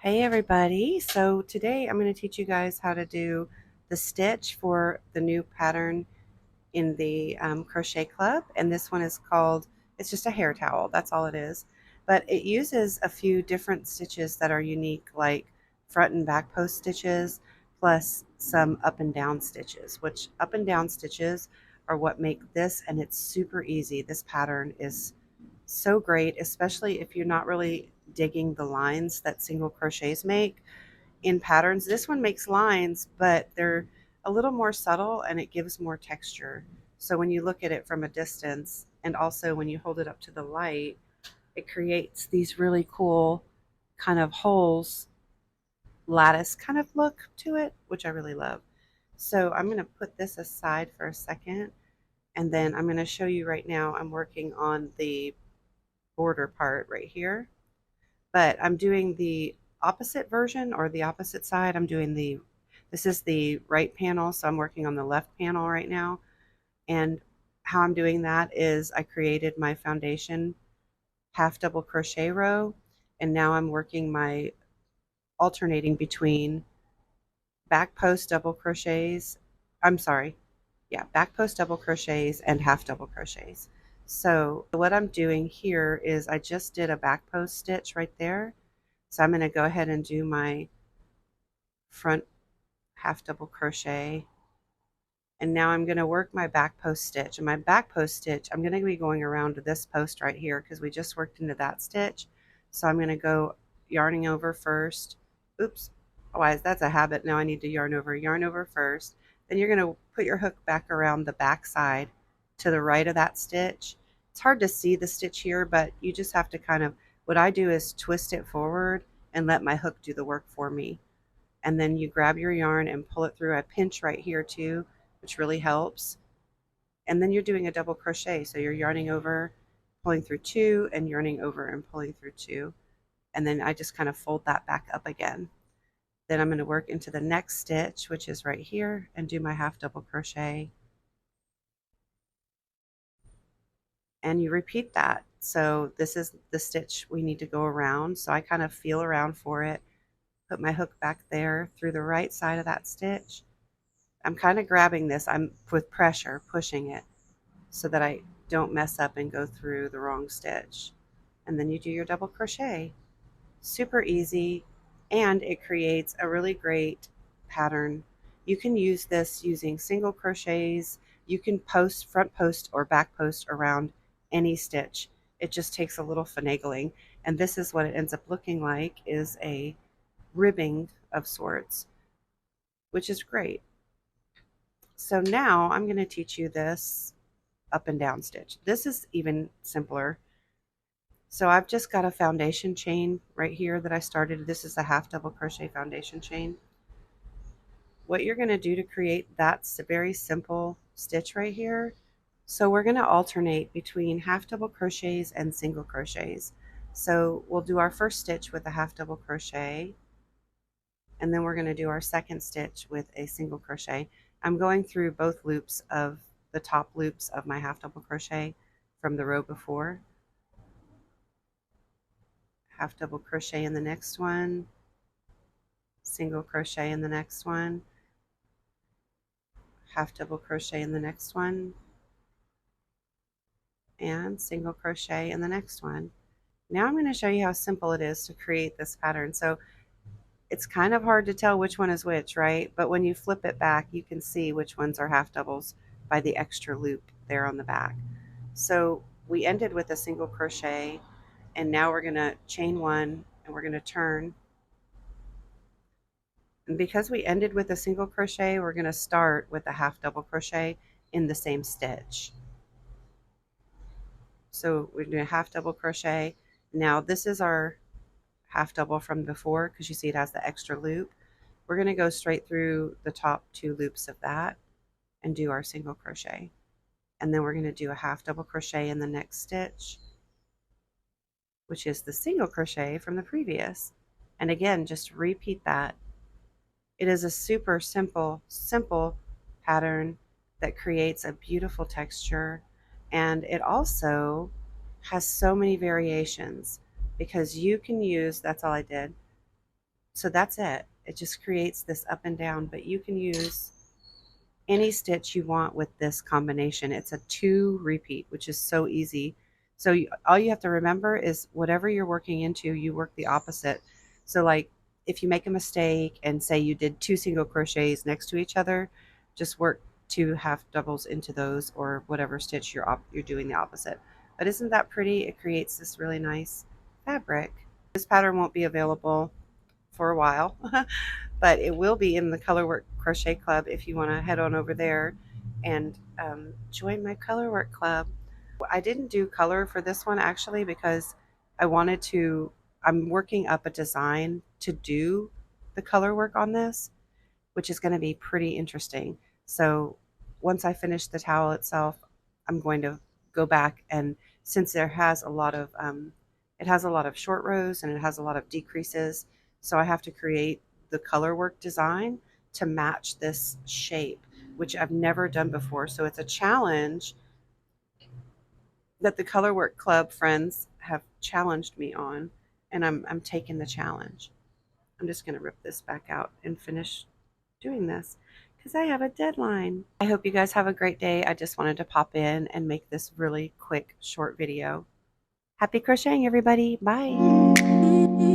Hey everybody, so today I'm going to teach you guys how to do the stitch for the new pattern in the crochet club, and this one is called, it's just a hair towel, that's all it is, but it uses a few different stitches that are unique, like front and back post stitches plus some up and down stitches, which up and down stitches are what make this, and it's super easy. This pattern is so great, especially if you're not really digging the lines that single crochets make in patterns. This one makes lines, but they're a little more subtle and it gives more texture. So when you look at it from a distance, and also when you hold it up to the light, it creates these really cool kind of holes, lattice kind of look to it, which I really love. So I'm going to put this aside for a second, and then I'm going to show you right now. I'm working on the border part right here, but I'm doing the opposite version, or the opposite side. This is the right panel, so I'm working on the left panel right now. And how I'm doing that is I created my foundation half double crochet row, and now I'm working my alternating between back post double crochets. I'm sorry, yeah, back post double crochets and half double crochets. So what I'm doing here is I just did a back post stitch right there. So I'm going to go ahead and do my front half double crochet, and now I'm going to work my back post stitch. And my back post stitch, I'm going to be going around to this post right here because we just worked into that stitch. So I'm going to go yarning over first. Oops, why is that's a habit. Now I need to yarn over first. Then you're going to put your hook back around the back side to the right of that stitch. It's hard to see the stitch here, but you just have to kind of, what I do is twist it forward and let my hook do the work for me. And then you grab your yarn and pull it through. I pinch right here too, which really helps. And then you're doing a double crochet. So you're yarning over, pulling through two, and yarning over and pulling through two. And then I just kind of fold that back up again. Then I'm going to work into the next stitch, which is right here, and do my half double crochet. And you repeat that. So this is the stitch we need to go around. So I kind of feel around for it, put my hook back there through the right side of that stitch. I'm kind of grabbing this, I'm with pressure, pushing it so that I don't mess up and go through the wrong stitch. And then you do your double crochet. Super easy, and it creates a really great pattern. You can use this using single crochets. You can post, front post or back post around any stitch. It just takes a little finagling, and this is what it ends up looking like, is a ribbing of sorts, which is great. So now I'm going to teach you this up and down stitch. This is even simpler. So I've just got a foundation chain right here that I started. This is a half double crochet foundation chain. What you're going to do to create that's a very simple stitch right here. So we're going to alternate between half double crochets and single crochets. So we'll do our first stitch with a half double crochet, and then we're going to do our second stitch with a single crochet. I'm going through both loops of the top loops of my half double crochet from the row before. Half double crochet in the next one, single crochet in the next one, half double crochet in the next one, and single crochet in the next one. Now I'm going to show you how simple it is to create this pattern. So it's kind of hard to tell which one is which, right? But when you flip it back, you can see which ones are half doubles by the extra loop there on the back. So we ended with a single crochet, and now we're going to chain one, and we're going to turn. And because we ended with a single crochet, we're going to start with a half double crochet in the same stitch. So we're doing a half double crochet. Now this is our half double from before, because you see it has the extra loop. We're going to go straight through the top two loops of that and do our single crochet. And then we're going to do a half double crochet in the next stitch, which is the single crochet from the previous. And again, just repeat that. It is a super simple pattern that creates a beautiful texture, and it also has so many variations because you can use, that's all I did, So that's it. It just creates this up and down, but you can use any stitch you want with this combination. It's a 2 repeat, which is so easy. So all you have to remember is whatever you're working into, you work the opposite. So like if you make a mistake and say you did 2 single crochets next to each other, just work 2 half doubles into those, or whatever stitch you're doing the opposite. But isn't that pretty? It creates this really nice fabric. This pattern won't be available for a while, but it will be in the Colorwork Crochet Club if you want to head on over there and join my Colorwork Club. I didn't do color for this one actually because I wanted to, I'm working up a design to do the color work on this, which is going to be pretty interesting. So once I finish the towel itself, I'm going to go back, and since there has a lot of it has a lot of short rows and it has a lot of decreases, so I have to create the color work design to match this shape, which I've never done before. So it's a challenge that the Colorwork Club friends have challenged me on, and I'm taking the challenge. I'm just going to rip this back out and finish doing this because I have a deadline. I hope you guys have a great day. I just wanted to pop in and make this really quick, short video. Happy crocheting, everybody. Bye.